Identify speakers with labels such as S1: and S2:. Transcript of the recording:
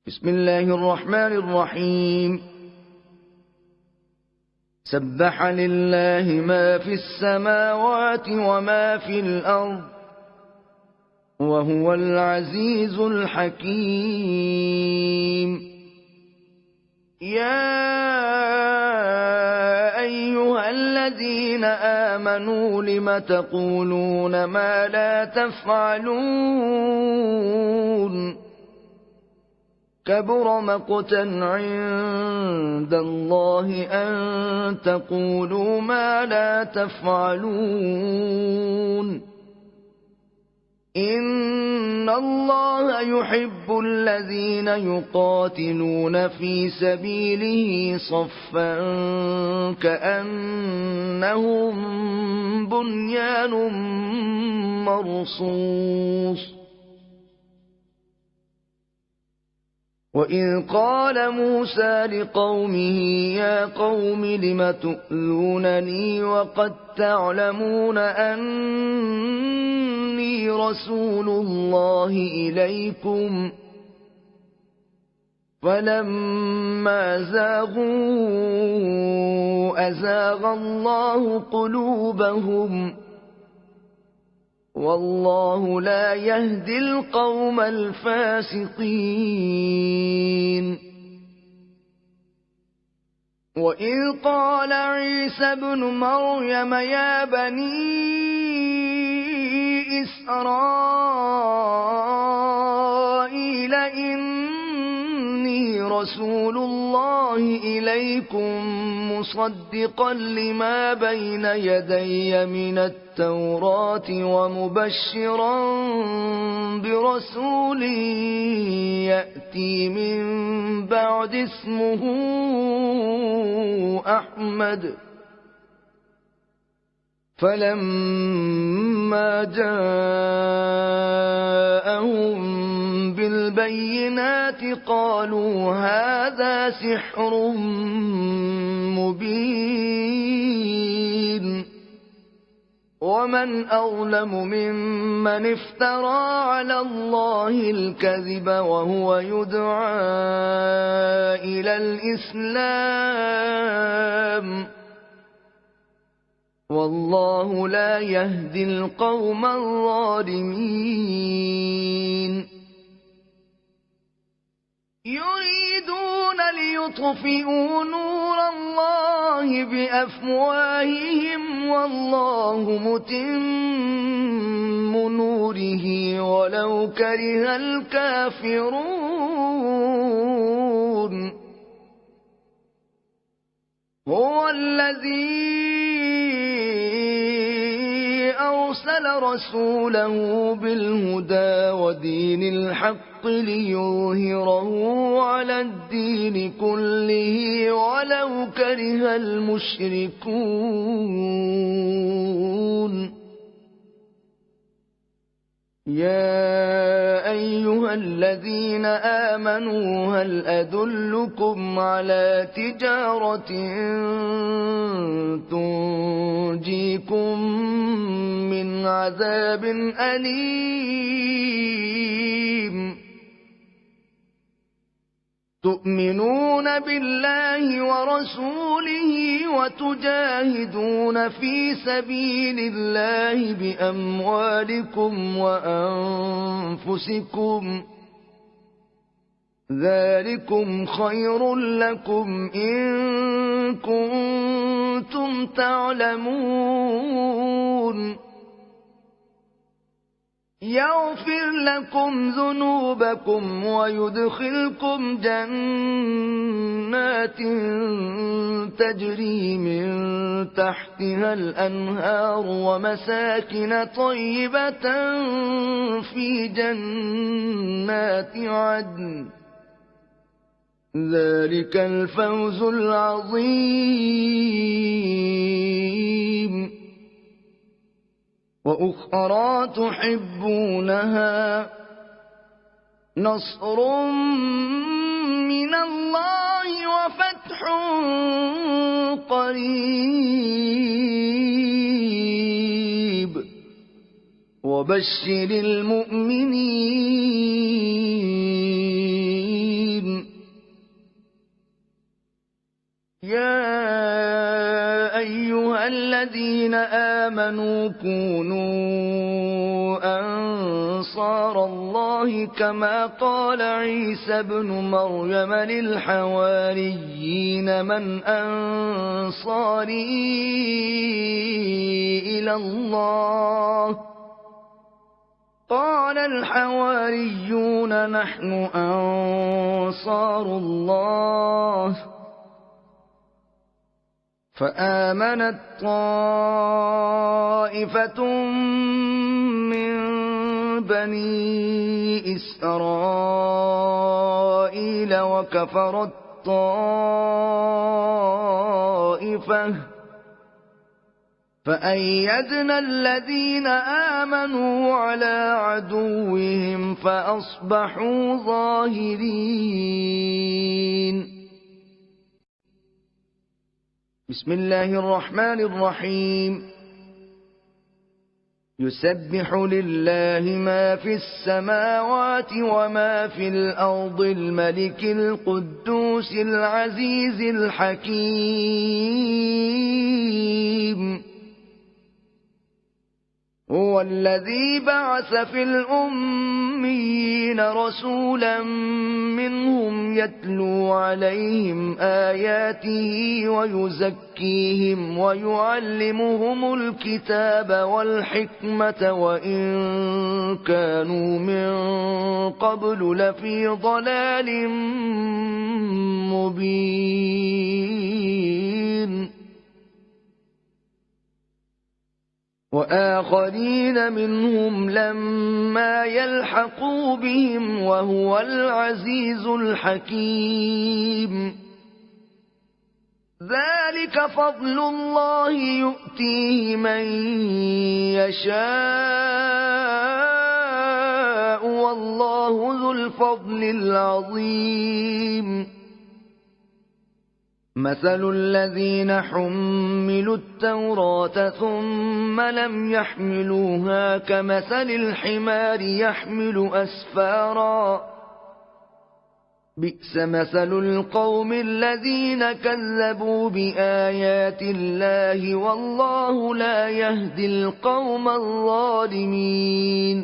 S1: بسم الله الرحمن الرحيم. سبح لله ما في السماوات وما في الأرض وهو العزيز الحكيم. يا أيها الذين آمنوا لم تقولون ما لا تفعلون؟ كبر مقتا عند الله أن تقولوا ما لا تفعلون. إن الله يحب الذين يقاتلون في سبيله صفا كأنهم بنيان مرصوص. وإذ قال موسى لقومه يا قوم لم تؤذونني وقد تعلمون أني رسول الله إليكم فلما زاغوا أزاغ الله قلوبهم والله لا يهدي القوم الفاسقين. وإذ قال عيسى ابن مريم يا بني إسرائيل إني رسول الله إليكم مصدقا لما بين يدي من التوراة ومبشرا برسول يأتي من بعد اسمه أحمد. فلما جاءهم بالبينات قالوا هذا سحر مبين. ومن أظلم ممن افترى على الله الكذب وهو يدعى إلى الإسلام والله لا يهدي القوم الظالمين. يريدون ليطفئوا نور الله بأفواههم والله متم نوره ولو كره الكافرون. هو الذي أرسل رسوله بالهدى ودين الحق ليظهره على الدين كله ولو كره المشركون. يا أيها الذين آمنوا هل أدلكم على تجارة تنجيكم من عذاب أليم؟ تؤمنون بالله ورسوله وتجاهدون في سبيل الله بأموالكم وأنفسكم ذلكم خير لكم إن كنتم تعلمون. يغفر لكم ذنوبكم ويدخلكم جنات تجري من تحتها الأنهار ومساكن طيبة في جنات عدن ذلك الفوز العظيم. وأخرى تحبونها نصر من الله وفتح قريب وبشر المؤمنين. الذين آمنوا كونوا أنصار الله كما قال عيسى ابن مريم للحواريين من أنصاري إلى الله قال الحواريون نحن أنصار الله فآمنت طائفة من بني إسرائيل وكفرت طائفة فأيدنا الذين آمنوا على عدوهم فأصبحوا ظاهرين. بسم الله الرحمن الرحيم. يسبح لله ما في السماوات وما في الأرض الملك القدوس العزيز الحكيم. هو الذي بعث في الأميين رسولا منهم يتلو عليهم آياته ويزكيهم ويعلمهم الكتاب والحكمة وإن كانوا من قبل لفي ضلال مبين. وآخرين منهم لما يلحقوا بهم وهو العزيز الحكيم. ذلك فضل الله يؤتيه من يشاء والله ذو الفضل العظيم. مثل الذين حملوا التوراة ثم لم يحملوها كمثل الحمار يحمل أسفارا بئس مثل القوم الذين كذبوا بآيات الله والله لا يهدي القوم الظالمين.